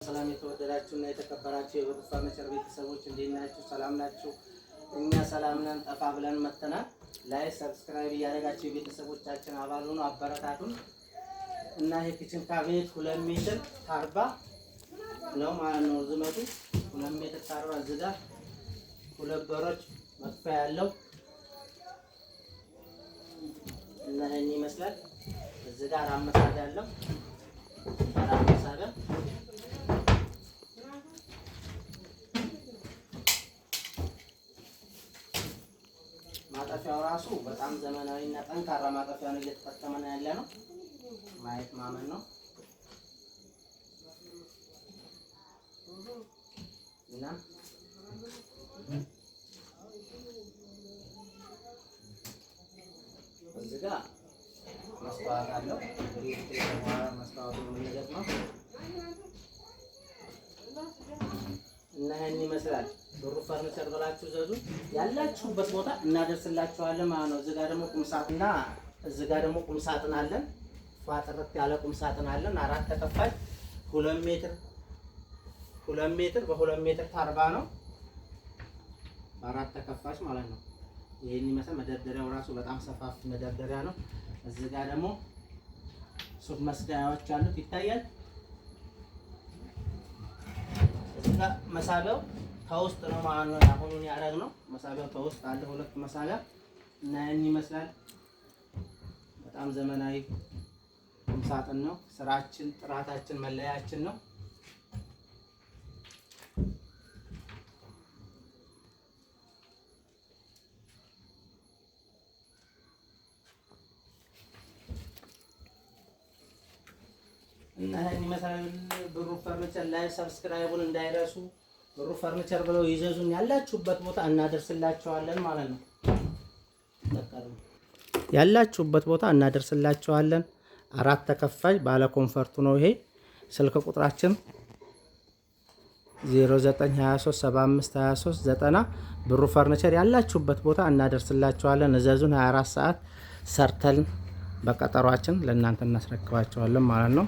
ሰላም የተወደዳችሁና የተከበራችሁ የብሩ ፈርኒቸር ቤተሰቦች እንዴት ናችሁ? ሰላም ናችሁ? እኛ ሰላም ነን። ጠፋ ብለን መተናል። ላይክ ሰብስክራይብ እያደረጋችሁ የቤተሰቦቻችን አባል ሁኑ፣ አበረታቱን እና ይሄ ኪችን ካቢኔት 2 ሜትር ከ40 ነው ማለት ነው። ርዝመቱ 2 ሜትር ከ40 እዚህ ጋር 2 በሮች መክፈያ ያለው እና ይሄን ይመስላል። እዚህ ጋር 4 መሳቢያ ያለው 4 መሳቢያ ማጠፊያው ራሱ በጣም ዘመናዊና ጠንካራ ማጠፊያ ነው እየተጠቀመን ያለ ነው። ማየት ማመን ነው እና እዚህ ጋር መስታወት አለው። መስታወቱ ምንገት ነው እና ይሄን ይመስላል። ብሩ ፈርኒቸር ብላችሁ ዘዙ፣ ያላችሁበት ቦታ እናደርስላችኋለን ማለት ነው። እዚህ ጋር ደግሞ ቁምሳጥንና እዚህ ጋር ደግሞ ቁምሳጥን አለን። ፏጥረት ያለ ቁምሳጥን አለን። 4 ተከፋይ 2 ሜትር በ2 ሜትር ከ40 ነው። 4 ተከፋች ማለት ነው። ይሄን ይመስላል። መደርደሪያው ራሱ በጣም ሰፋፊ መደርደሪያ ነው። እዚህ ጋር ደግሞ ሱፍ መስቀያዎች አሉት ይታያል። እዚህ ጋር መሳቢያው ከውስጥ ነው ማለት ነው። አሁን ያደረግነው መሳቢያው ከውስጥ አለ። 2 መሳቢያ እና ይሄን ይመስላል። በጣም ዘመናዊ ቁምሳጥን ነው። ስራችን፣ ጥራታችን መለያችን ነው። እና ይሄን ይመስላል። ብሩ ፈርኒቸር ላይ ሰብስክራይቡን እንዳይረሱ። ብሩ ፈርኒቸር ብለው ይዘዙን፣ ያላችሁበት ቦታ እናደርስላችኋለን ማለት ነው። ያላችሁበት ቦታ እናደርስላችኋለን። 4 ተከፋይ ባለ ኮንፈርቱ ነው ይሄ። ስልክ ቁጥራችን 0923752390 ብሩ ፈርኒቸር ያላችሁበት ቦታ እናደርስላችኋለን። እዘዙን። 24 ሰዓት ሰርተን በቀጠሯችን ለእናንተ እናስረክባችኋለን ማለት ነው።